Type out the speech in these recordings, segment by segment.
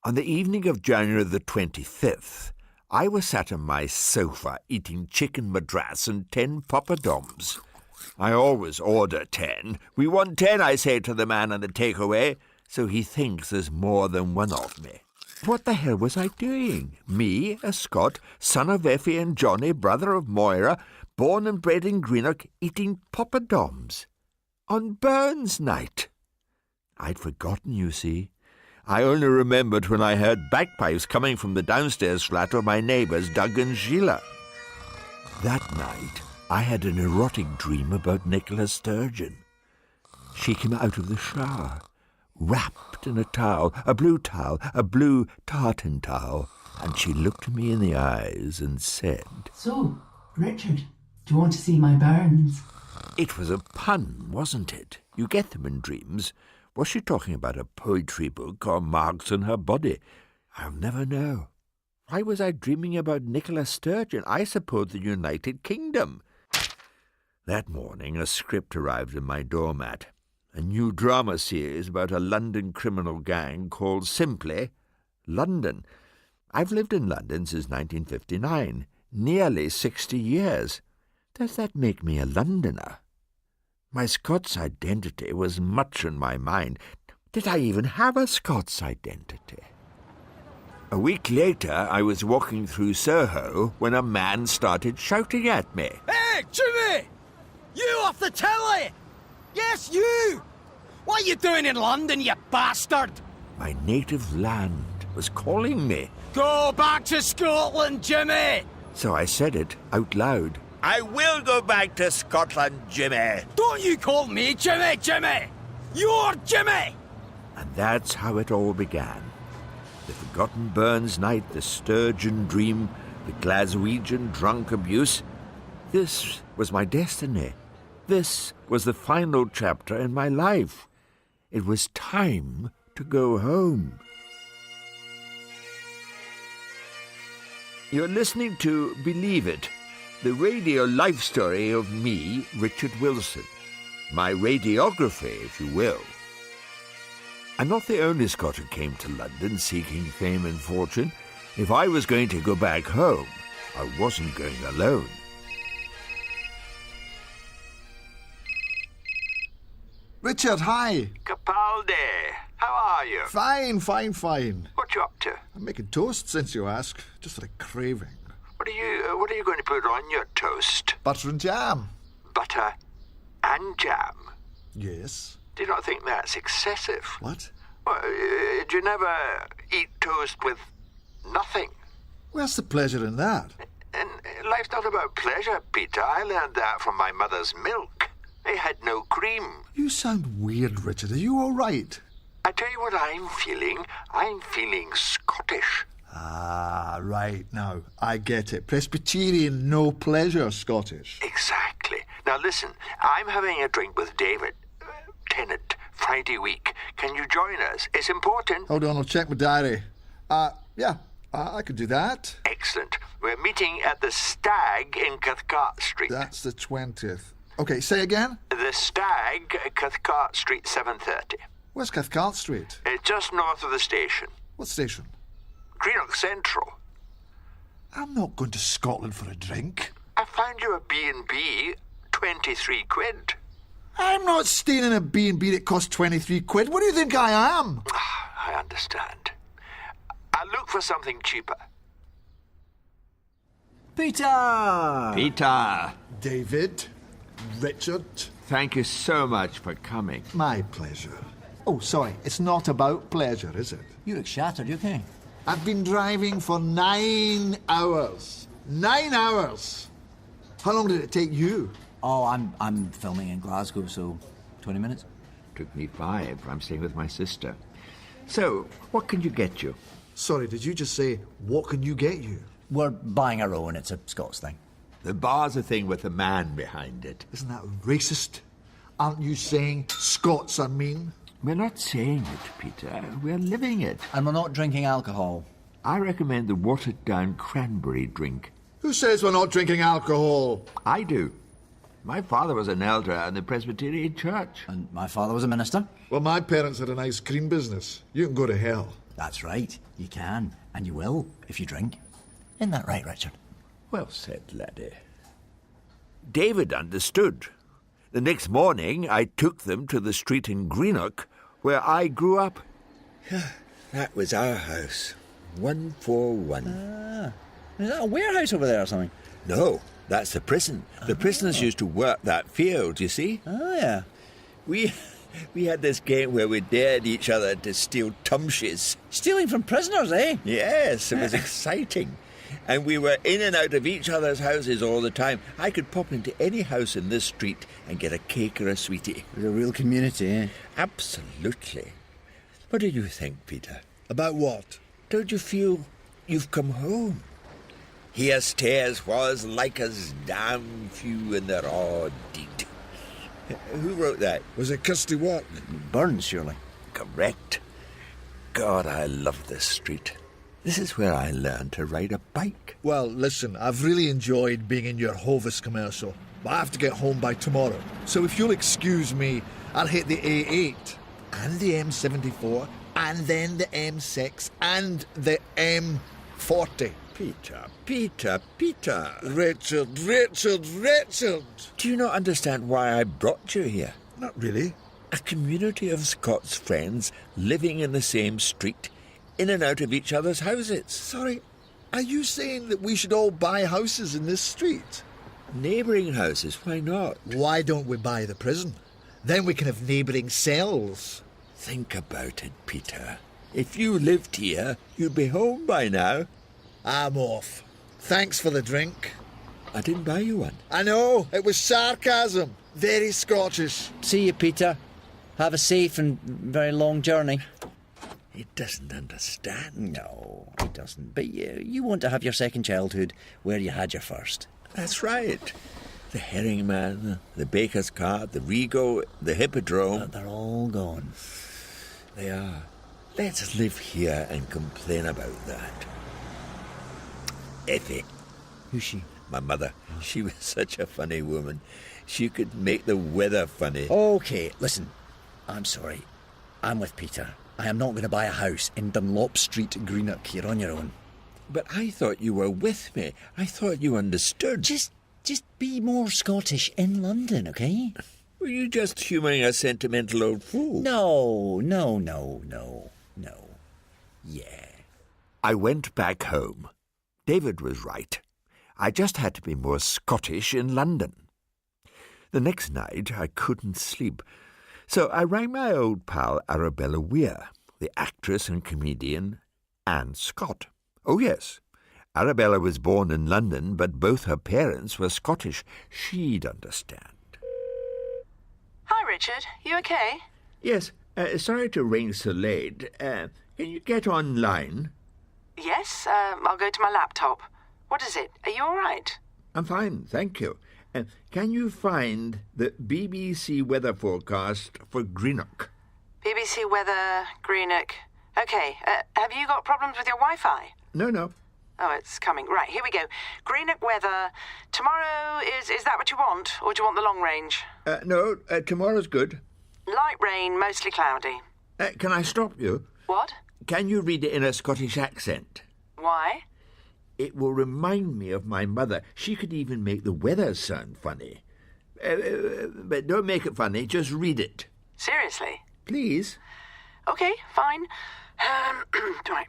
On the evening of January the 25th, I was sat on my sofa eating chicken madras and 10 poppadoms. I always order 10. We want 10, I say to the man on the takeaway, so he thinks there's more than one of me. What the hell was I doing? Me, a Scot, son of Effie and Johnny, brother of Moira, born and bred in Greenock, eating poppadoms on Burns night. I'd forgotten, you see. I only remembered when I heard bagpipes coming from the downstairs flat of my neighbours, Doug and Sheila. That night, I had an erotic dream about Nicola Sturgeon. She came out of the shower, wrapped in a towel, a blue tartan towel, and she looked me in the eyes and said, "So, Richard, do you want to see my burns?" It was a pun, wasn't it? You get them in dreams. Was she talking about a poetry book or marks on her body? I'll never know. Why was I dreaming about Nicola Sturgeon? I suppose the United Kingdom. That morning a script arrived in my doormat. A new drama series about a London criminal gang called simply London. I've lived in London since 1959, nearly 60 years. Does that make me a Londoner? My Scots identity was much in my mind. Did I even have a Scots identity? A week later, I was walking through Soho when a man started shouting at me. Hey, Jimmy! You off the telly! Yes, you! What are you doing in London, you bastard? My native land was calling me. Go back to Scotland, Jimmy! So I said it out loud. I will go back to Scotland, Jimmy. Don't you call me Jimmy, Jimmy! You're Jimmy! And that's how it all began. The forgotten Burns night, the Sturgeon dream, the Glaswegian drunk abuse. This was my destiny. This was the final chapter in my life. It was time to go home. You're listening to Believe It, the radio life story of me, Richard Wilson. My radiography, if you will. I'm not the only Scot who came to London seeking fame and fortune. If I was going to go back home, I wasn't going alone. Richard, hi. Capaldi, how are you? Fine. What you up to? I'm making toast since you ask, just for a craving. What are you going to put on your toast? Butter and jam. Butter and jam? Yes. Do you not think that's excessive? What? Well, do you never eat toast with nothing? Where's the pleasure in that? And life's not about pleasure, Peter. I learned that from my mother's milk. It had no cream. You sound weird, Richard. Are you all right? I tell you what I'm feeling. I'm feeling Scottish. Ah, right. Now, I get it. Presbyterian, no pleasure, Scottish. Exactly. Now listen, I'm having a drink with David Tennant Friday week. Can you join us? It's important. Hold on, I'll check my diary. Yeah, I could do that. Excellent. We're meeting at the Stag in Cathcart Street. That's the 20th. Okay, say again? The Stag, Cathcart Street, 7:30. Where's Cathcart Street? It's just north of the station. What station? Greenock Central. I'm not going to Scotland for a drink. I found you a B&B, 23 quid. I'm not staying in a B&B that costs 23 quid. What do you think I am? I understand. I'll look for something cheaper. Peter! Peter! David, Richard. Thank you so much for coming. My pleasure. Oh, sorry, it's not about pleasure, is it? You look shattered, you okay? I've been driving for 9 hours. 9 hours! How long did it take you? Oh, I'm filming in Glasgow, so 20 minutes. Took me 5. I'm staying with my sister. So, what can you get you? Sorry, did you just say, what can you get you? We're buying our own, it's a Scots thing. The bar's a thing with a man behind it. Isn't that racist? Aren't you saying Scots are mean? We're not saying it, Peter. We're living it. And we're not drinking alcohol. I recommend the watered-down cranberry drink. Who says we're not drinking alcohol? I do. My father was an elder in the Presbyterian Church. And my father was a minister. Well, my parents had an ice cream business. You can go to hell. That's right. You can, and you will, if you drink. Isn't that right, Richard? Well said, laddie. David understood. The next morning I took them to the street in Greenock where I grew up. That was our house. 141. Is that a warehouse over there or something? No, that's the prison. The prisoners used to work that field, you see. Oh, yeah. We had this game where we dared each other to steal tumshes. Stealing from prisoners, eh? Yes, it was exciting. And we were in and out of each other's houses all the time. I could pop into any house in this street and get a cake or a sweetie. It was a real community, eh? Absolutely. What do you think, Peter? About what? Don't you feel you've come home? Here stairs was like as damn few in their awe deed. Who wrote that? Was it Kirsty Watt? Burns, surely. Correct. God, I love this street. This is where I learned to ride a bike. Well, listen, I've really enjoyed being in your Hovis commercial, but I have to get home by tomorrow. So if you'll excuse me, I'll hit the A8 and the M74 and then the M6 and the M40. Peter. Richard! Do you not understand why I brought you here? Not really. A community of Scots friends living in the same street, in and out of each other's houses. Sorry, are you saying that we should all buy houses in this street? Neighbouring houses, why not? Why don't we buy the prison? Then we can have neighbouring cells. Think about it, Peter. If you lived here, you'd be home by now. I'm off. Thanks for the drink. I didn't buy you one. I know, it was sarcasm. Very Scottish. See you, Peter. Have a safe and very long journey. He doesn't understand. No, he doesn't. But you want to have your second childhood where you had your first. That's right. The Herringman, the Baker's Cart, the Rego, the Hippodrome. They're all gone. They are. Let's live here and complain about that. Effie. Who's she? My mother. She was such a funny woman. She could make the weather funny. OK, listen. I'm sorry. I'm with Peter. I am not going to buy a house in Dunlop Street, Greenock. You're on your own. But I thought you were with me. I thought you understood. Just be more Scottish in London, OK? Were you just humouring a sentimental old fool? No. Yeah. I went back home. David was right. I just had to be more Scottish in London. The next night I couldn't sleep, so I rang my old pal Arabella Weir, the actress and comedian, Anne Scott. Oh yes, Arabella was born in London, but both her parents were Scottish. She'd understand. Hi, Richard. You okay? Yes, sorry to ring so late. Can you get online? Yes, I'll go to my laptop. What is it? Are you all right? I'm fine, thank you. Can you find the BBC weather forecast for Greenock? BBC weather, Greenock. Okay, have you got problems with your Wi-Fi? No. Oh, it's coming. Right, here we go. Greenock weather. Tomorrow, is that what you want? Or do you want the long range? No, tomorrow's good. Light rain, mostly cloudy. Can I stop you? What? Can you read it in a Scottish accent? Why? It will remind me of my mother. She could even make the weather sound funny. But don't make it funny, just read it. Seriously? Please. Okay, fine. Right.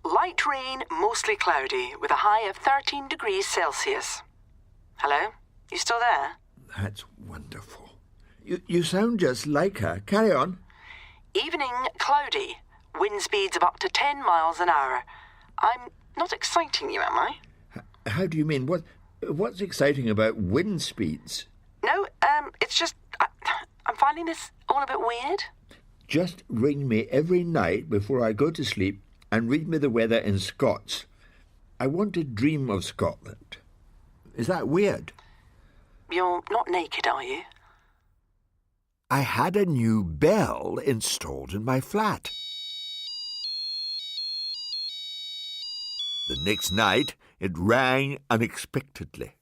Light rain, mostly cloudy, with a high of 13 degrees Celsius. Hello? You still there? That's wonderful. You sound just like her. Carry on. Evening, cloudy. Wind speeds of up to 10 miles an hour. I'm not exciting you, am I? How do you mean? What's exciting about wind speeds? No, it's just... I'm finding this all a bit weird. Just ring me every night before I go to sleep and read me the weather in Scots. I want to dream of Scotland. Is that weird? You're not naked, are you? I had a new bell installed in my flat. The next night, it rang unexpectedly.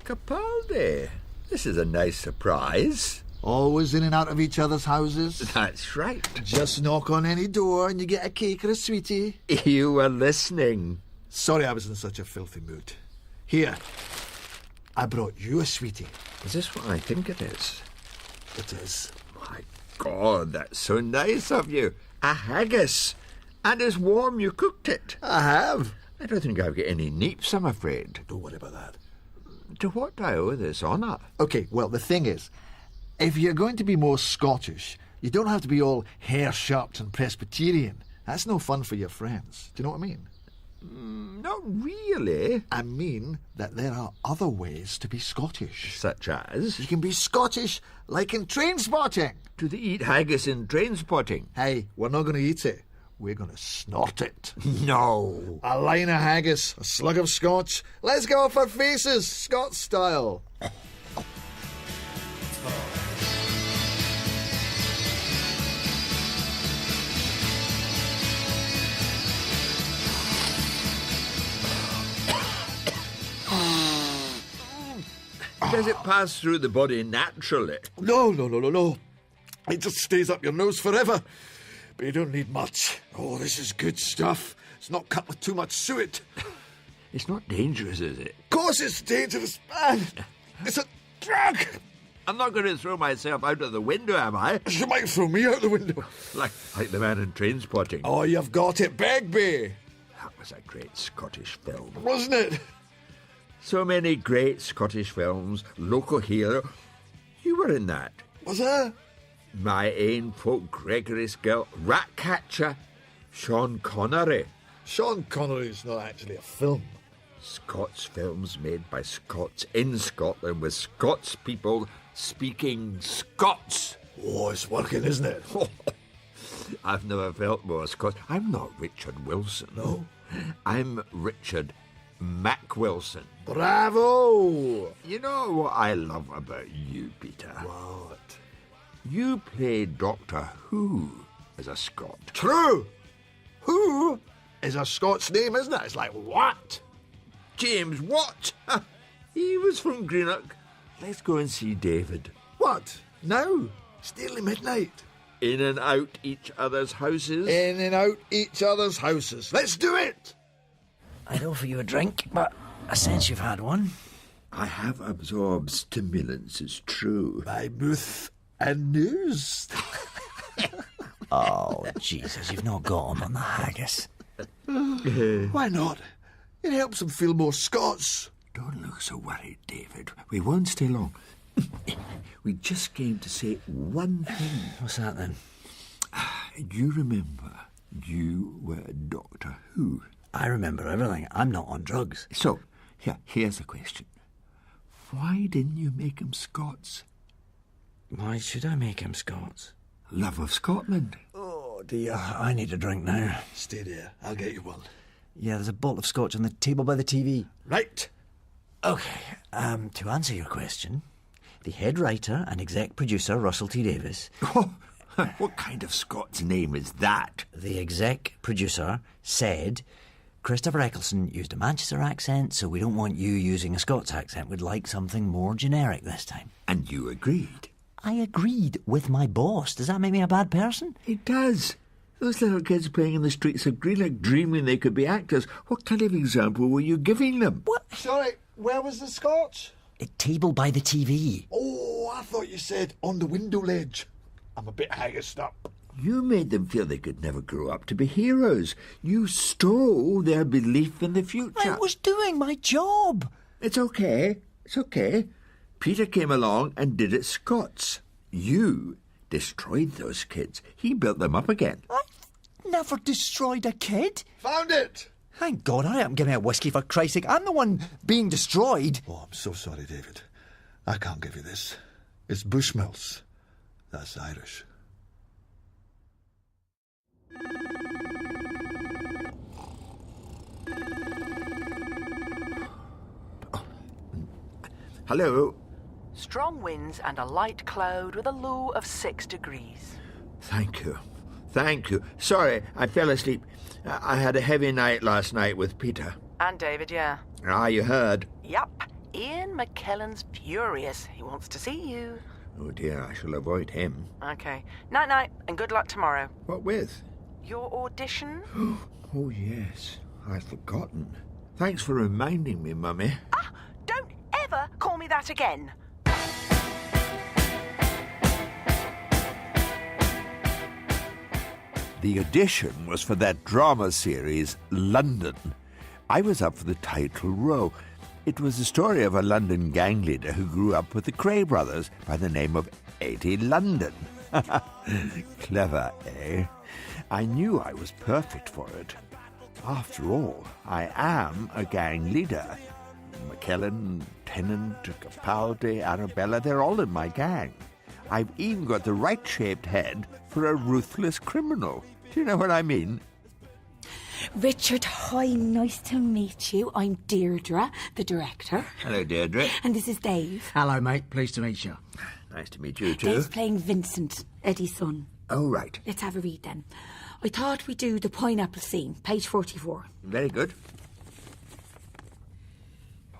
Capaldi, this is a nice surprise. Always in and out of each other's houses. That's right. Just knock on any door and you get a cake or a sweetie. You were listening. Sorry I was in such a filthy mood. Here, I brought you a sweetie. Is this what I think it is? It is. My God, that's so nice of you. A haggis. And it's warm, you cooked it. I have. I don't think I've got any neeps, I'm afraid. Don't worry about that. To what do I owe this honour? OK, well, the thing is, if you're going to be more Scottish, you don't have to be all hair-sharped and Presbyterian. That's no fun for your friends. Do you know what I mean? Not really. I mean that there are other ways to be Scottish. Such as? You can be Scottish like in Trainspotting. Do they eat haggis in Trainspotting? Hey, we're not going to eat it. We're going to snort it. No. A line of haggis, a slug of scotch. Let's go for faces, Scots style. Does it pass through the body naturally? No. It just stays up your nose forever. But you don't need much. Oh, this is good stuff. It's not cut with too much suet. It's not dangerous, is it? Of course it's dangerous, man. It's a drug. I'm not going to throw myself out of the window, am I? You might throw me out the window. Like the man in Trainspotting. Oh, you've got it, Begbie. That was a great Scottish film. Wasn't it? So many great Scottish films. Local hero. You were in that. Was there? My Ain Folk, Gregory's Girl, Ratcatcher, Sean Connery. Sean Connery's not actually a film. Scots films made by Scots in Scotland with Scots people speaking Scots. Oh, it's working, isn't it? I've never felt more Scots. I'm not Richard Wilson. No? I'm Richard Mac Wilson. Bravo! You know what I love about you, Peter? What? You played Doctor Who as a Scot. True! Who is a Scots name, isn't it? It's like, what? James Watt! He was from Greenock. Let's go and see David. What? Now? It's nearly midnight. In and out each other's houses. In and out each other's houses. Let's do it! I'd offer you a drink, but I sense you've had one. I have absorbed stimulants, it's true. By Booth and News. Oh, Jesus, you've not got him on the haggis. Why not? It helps them feel more Scots. Don't look so worried, David. We won't stay long. We just came to say one thing. What's that then? You remember you were Doctor Who. I remember everything. I'm not on drugs. So, here's the question. Why didn't you make him Scots? Why should I make him Scots? Love of Scotland. Oh, dear. I need a drink now. Stay there. I'll get you one. Yeah, there's a bottle of scotch on the table by the TV. Right. OK, to answer your question, the head writer and exec producer, Russell T Davies... What kind of Scots name is that? The exec producer said, Christopher Eccleston used a Manchester accent, so we don't want you using a Scots accent. We'd like something more generic this time. And you agreed? I agreed with my boss. Does that make me a bad person? It does. Those little kids playing in the streets of Greenock dreaming they could be actors. What kind of example were you giving them? What? Sorry, where was the Scotch? The table by the TV. Oh, I thought you said on the window ledge. I'm a bit haggis up. You made them feel they could never grow up to be heroes. You stole their belief in the future. I was doing my job. It's okay. It's okay. Peter came along and did it Scots. You destroyed those kids. He built them up again. I never destroyed a kid. Found it! Thank God, hurry up and give me a whiskey for Christ's sake. I'm the one being destroyed. Oh, I'm so sorry, David. I can't give you this. It's Bushmills. That's Irish. Hello. Strong winds and a light cloud with a low of 6 degrees. Thank you. Thank you. Sorry, I fell asleep. I had a heavy night last night with Peter. And David, yeah. Ah, you heard. Yup. Ian McKellen's furious. He wants to see you. Oh dear, I shall avoid him. Okay. Night-night, and good luck tomorrow. What with? Your audition? Oh yes, I'd forgotten. Thanks for reminding me, Mummy. Ah! Don't ever call me that again. The audition was for that drama series, London. I was up for the title role. It was the story of a London gang leader who grew up with the Cray brothers by the name of Eddie London. Clever, eh? I knew I was perfect for it. After all, I am a gang leader. McKellen, Tennant, Capaldi, Arabella, they're all in my gang. I've even got the right-shaped head for a ruthless criminal. Do you know what I mean? Richard, hi, nice to meet you. I'm Deirdre, the director. Hello, Deirdre. And this is Dave. Hello, mate. Pleased to meet you. Nice to meet you, too. Dave's playing Vincent, Eddie's son. Oh, right. Let's have a read then. I thought we'd do the pineapple scene, page 44. Very good.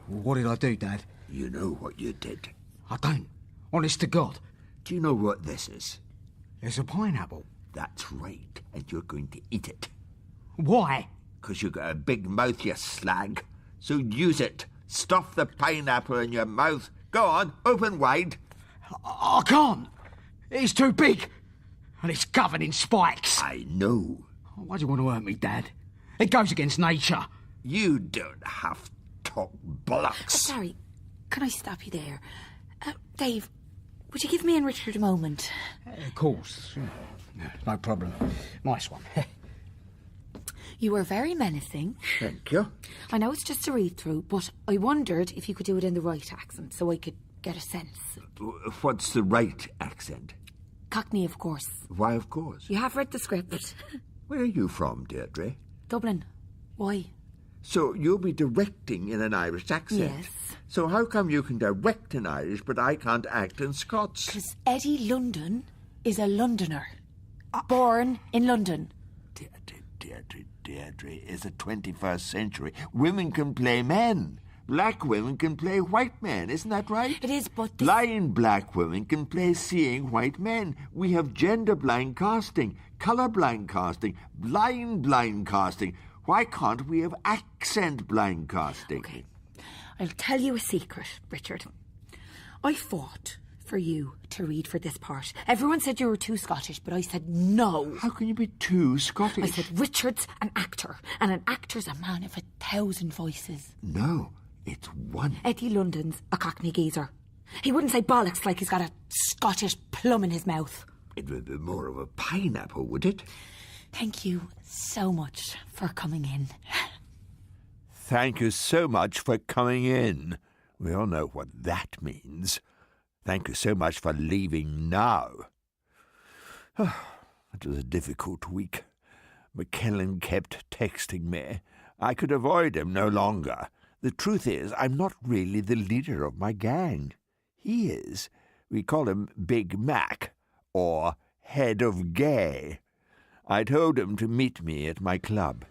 What did I do, Dad? You know what you did. I don't. Honest to God. Do you know what this is? It's a pineapple. That's right, and you're going to eat it. Why? 'Cause you got a big mouth, you slag. So use it. Stuff the pineapple in your mouth. Go on, open wide. I can't. It's too big. And it's covered in spikes. I know. Why do you want to hurt me, Dad? It goes against nature. You don't have to talk bollocks. Sorry, can I stop you there? Dave, would you give me and Richard a moment? Of course. No problem. Nice one. You were very menacing. Thank you. I know it's just a read-through, but I wondered if you could do it in the right accent so I could get a sense. What's the right accent? Cockney, of course. Why, of course. You have read the script. Where are you from, Deirdre? Dublin. Why? So you'll be directing in an Irish accent? Yes. So how come you can direct in Irish, but I can't act in Scots? Because Eddie London is a Londoner. Born in London. Deirdre is the 21st century. Women can play men. Black women can play white men. Isn't that right? It is, but... Blind black women can play seeing white men. We have gender-blind casting, colour-blind casting, blind casting. Why can't we have accent-blind casting? Okay. I'll tell you a secret, Richard. I fought for you to read for this part. Everyone said you were too Scottish, but I said no. How can you be too Scottish? I said Richard's an actor, and an actor's a man of 1,000 voices. No, it's one. Eddie London's a Cockney geezer. He wouldn't say bollocks like he's got a Scottish plum in his mouth. It would be more of a pineapple, would it? Thank you so much for coming in. Thank you so much for coming in. We all know what that means. Thank you so much for leaving now. It was a difficult week. McKellen kept texting me. I could avoid him no longer. The truth is, I'm not really the leader of my gang. He is. We call him Big Mac, or Head of Gay. I told him to meet me at my club.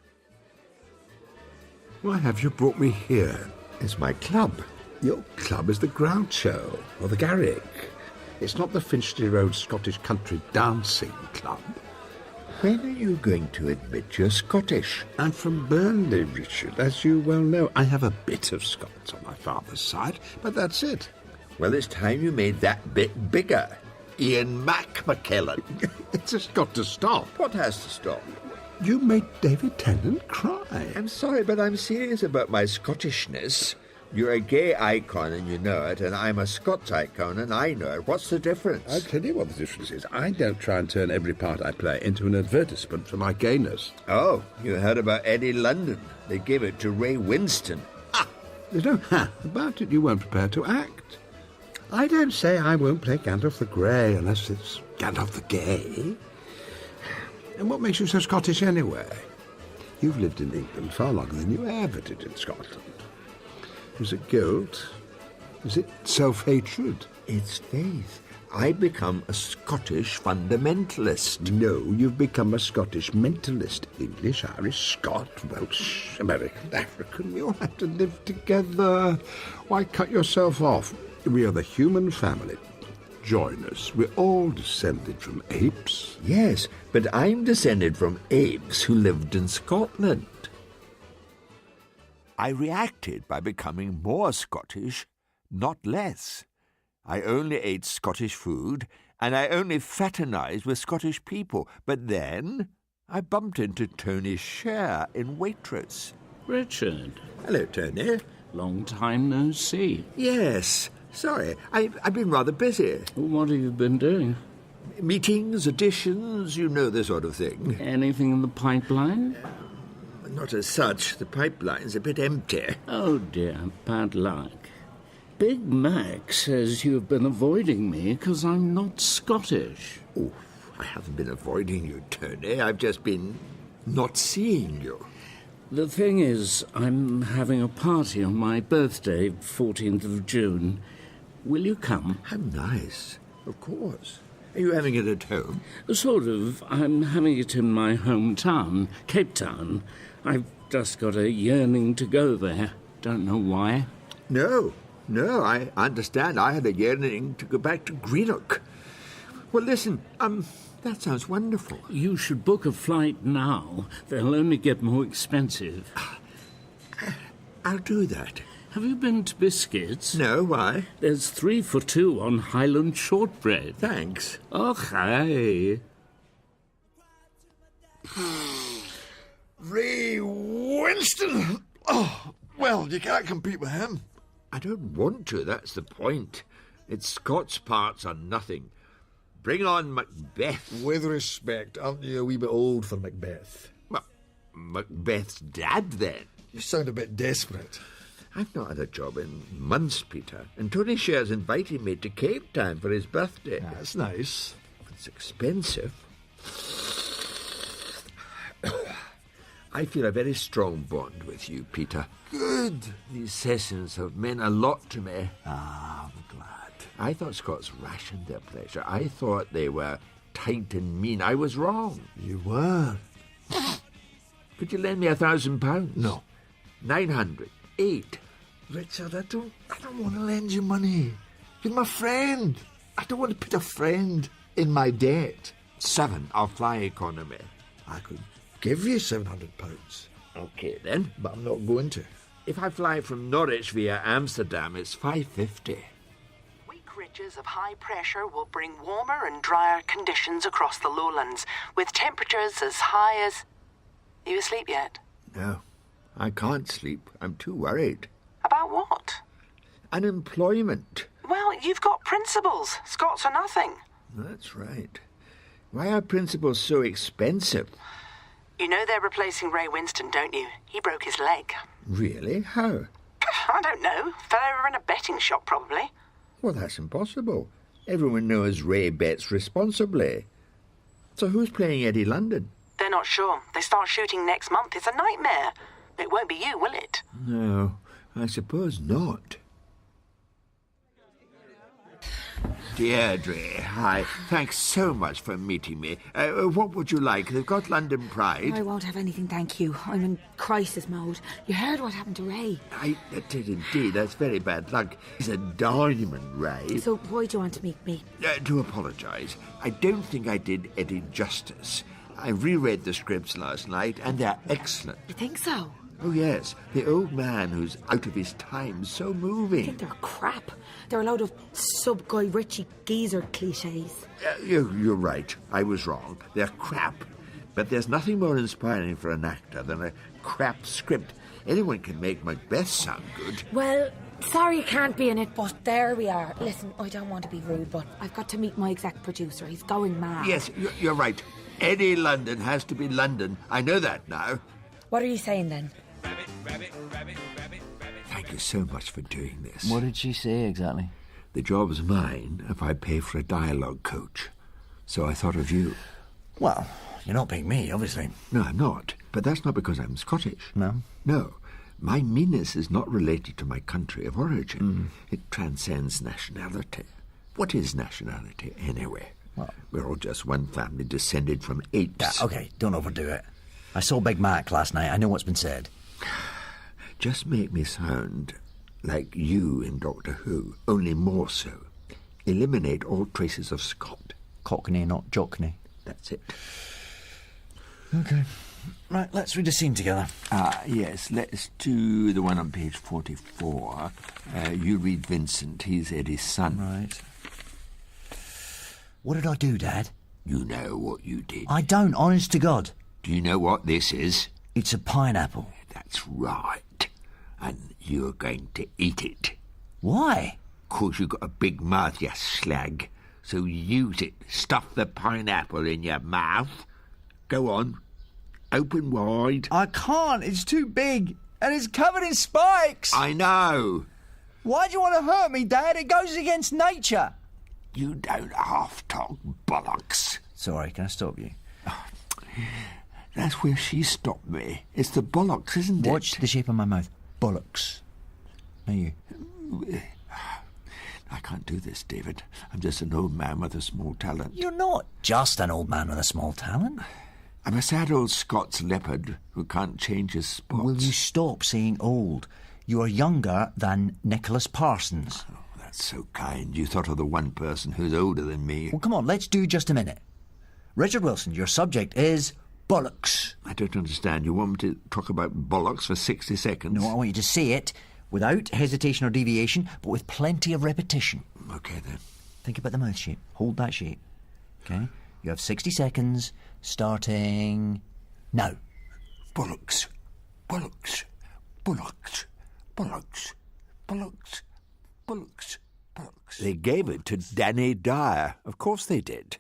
Why have you brought me here? It's my club. Your club is the Groucho, or the Garrick. It's not the Finchley Road Scottish Country Dancing Club. When are you going to admit you're Scottish? I'm from Burnley, Richard, as you well know. I have a bit of Scots on my father's side, but that's it. Well, it's time you made that bit bigger. Ian McKellen. It's just got to stop. What has to stop? You made David Tennant cry. I'm sorry, but I'm serious about my Scottishness. You're a gay icon and you know it, and I'm a Scots icon and I know it. What's the difference? I'll tell you what the difference is. I don't try and turn every part I play into an advertisement for my gayness. Oh, you heard about Eddie London. They gave it to Ray Winston. Ah! There's no ha about it. You weren't prepared to act. I don't say I won't play Gandalf the Grey unless it's Gandalf the Gay. And what makes you so Scottish anyway? You've lived in England far longer than you ever did in Scotland. Was it guilt? Was it self-hatred? It's faith. I become a Scottish fundamentalist. No, you've become a Scottish mentalist. English, Irish, Scot, Welsh, American, African. We all have to live together. Why cut yourself off? We are the human family. join us. We're all descended from apes. Yes, but I'm descended from apes who lived in Scotland. I reacted by becoming more Scottish, not less. I only ate Scottish food, and I only fraternized with Scottish people. But then I bumped into Tony Sher in Waitress. Richard, Hello, Tony. long time no see. Yes, sorry, I've been rather busy. What have you been doing? Meetings, auditions, you know the sort of thing. Anything in the pipeline? Not as such. The pipeline's a bit empty. Oh dear, bad luck. Big Mac says you've been avoiding me because I'm not Scottish. Oh, I haven't been avoiding you, Tony. I've just been not seeing you. The thing is, I'm having a party on my birthday, 14th of June. Will you come? How nice. Of course. Are you having it at home? Sort of. I'm having it in my hometown, Cape Town. I've just got a yearning to go there. Don't know why. No, I understand. I had a yearning to go back to Greenock. Well, listen, that sounds wonderful. You should book a flight now. They'll only get more expensive. I'll do that. Have you been to Biscuits? No, why? There's 3 for 2 on Highland shortbread. Thanks. Oh, hi. Ray Winston! Oh, well, you can't compete with him. I don't want to, that's the point. Its Scots parts are nothing. Bring on Macbeth. With respect, aren't you a wee bit old for Macbeth? Well, Macbeth's dad, then. You sound a bit desperate. I've not had a job in months, Peter, and Tony Sher's invited me to Cape Town for his birthday. That's nice. It's expensive. I feel a very strong bond with you, Peter. Good. These sessions have meant a lot to me. Ah, I'm glad. I thought Scots rationed their pleasure. I thought they were tight and mean. I was wrong. You were. Could you lend me £1,000? No. 900. 8. Richard, I don't want to lend you money. You're my friend. I don't want to put a friend in my debt. 7. I'll fly economy. I could give you £700, Okay, then. but I'm not going to. If I fly from Norwich via Amsterdam, it's £550. Weak ridges of high pressure will bring warmer and drier conditions across the lowlands, with temperatures as high as... Are you asleep yet? No, I can't sleep. I'm too worried. About what? Unemployment. Well, you've got principles. Scots are nothing. That's right. Why are principles so expensive? You know they're replacing Ray Winston, don't you? He broke his leg. Really? How? I don't know. Fell over in a betting shop, probably. Well, that's impossible. Everyone knows Ray bets responsibly. So who's playing Eddie London? They're not sure. They start shooting next month. It's a nightmare. It won't be you, will it? No, I suppose not. Deirdre, hi. Thanks so much for meeting me. What would you like? They've got London Pride. I won't have anything, thank you. I'm in crisis mode. You heard what happened to Ray. I did indeed. That's very bad luck. He's a diamond, Ray. So why do you want to meet me? To apologise. I don't think I did Eddie justice. I reread the scripts last night, and they're excellent. You think so? Oh, yes. The old man who's out of his time. So I moving. think they're crap. They're a load of sub-Guy Ritchie geezer cliches. You're right. I was wrong. They're crap. But there's nothing more inspiring for an actor than a crap script. Anyone can make Macbeth sound good. Well, sorry you can't be in it, but there we are. Listen, I don't want to be rude, but I've got to meet my exec producer. He's going mad. Yes, you're right. Eddie London has to be London. I know that now. What are you saying then? Thank you so much for doing this. What did she say exactly? The job's mine if I pay for a dialogue coach. So I thought of you. Well, you're not paying me, obviously. No, I'm not. But that's not because I'm Scottish. No? No. My meanness is not related to my country of origin. It transcends nationality. What is nationality, anyway? Well, we're all just one family descended from apes. Yeah, okay, don't overdo it. I saw Big Mac last night. I know what's been said. Just make me sound like you in Doctor Who, only more so. Eliminate all traces of Scott. Cockney, not Jockney. That's it. Okay. Right, let's read a scene together. Yes, let's do the one on page 44. You read Vincent. He's Eddie's son. Right. What did I do, Dad? You know what you did. I don't, honest to God. Do you know what this is? It's a pineapple. That's right. And you're going to eat it. Why? 'Cause you've got a big mouth, you slag. So use it. Stuff the pineapple in your mouth. Go on. Open wide. I can't. It's too big. And it's covered in spikes. I know. Why do you want to hurt me, Dad? It goes against nature. You don't half-talk bollocks. Sorry, can I stop you? That's where she stopped me. It's the bollocks, isn't it? Watch the shape of my mouth. Bollocks. Now you. I can't do this, David. I'm just an old man with a small talent. You're not just an old man with a small talent. I'm a sad old Scots leopard who can't change his spots. Will you stop saying old? You are younger than Nicholas Parsons. Oh, that's so kind. You thought of the one person who's older than me. Well, come on, let's do just a minute. Richard Wilson, your subject is bollocks. I don't understand. You want me to talk about bollocks for 60 seconds? No, I want you to say it without hesitation or deviation, but with plenty of repetition. Okay, then. Think about the mouth shape. Hold that shape. Okay? You have 60 seconds, starting now. Bollocks. Bollocks. Bollocks. Bollocks. Bollocks. Bollocks. Bollocks. They gave it to Danny Dyer. Of course they did.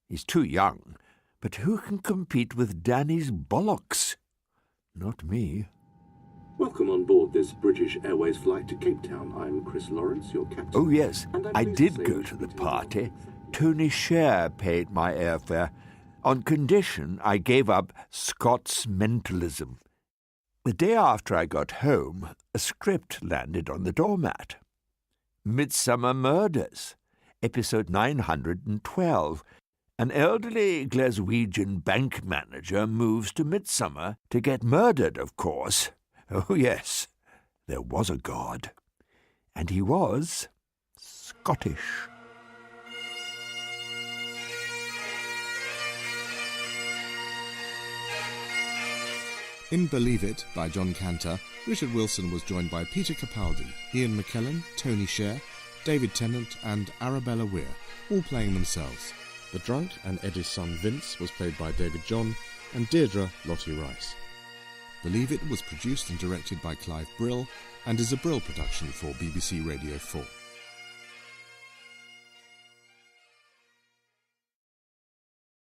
He's too young. But who can compete with Danny's bollocks? Not me. Welcome on board this British Airways flight to Cape Town. I'm Chris Lawrence, your captain. Oh, yes. And I'm I pleased to did say go we to should the be taking party. off. Tony Sher paid my airfare, on condition I gave up Scots mentalism. The day after I got home, a script landed on the doormat. Midsummer Murders, episode 912. An elderly Glaswegian bank manager moves to Midsummer to get murdered, of course. Oh, yes, there was a god. And he was Scottish. In Believe It, by John Cantor, Richard Wilson was joined by Peter Capaldi, Ian McKellen, Tony Sher, David Tennant and Arabella Weir, all playing themselves. The drunk and Eddie's son Vince was played by David John and Deirdre Lottie Rice. Believe It was produced and directed by Clive Brill and is a Brill production for BBC Radio 4.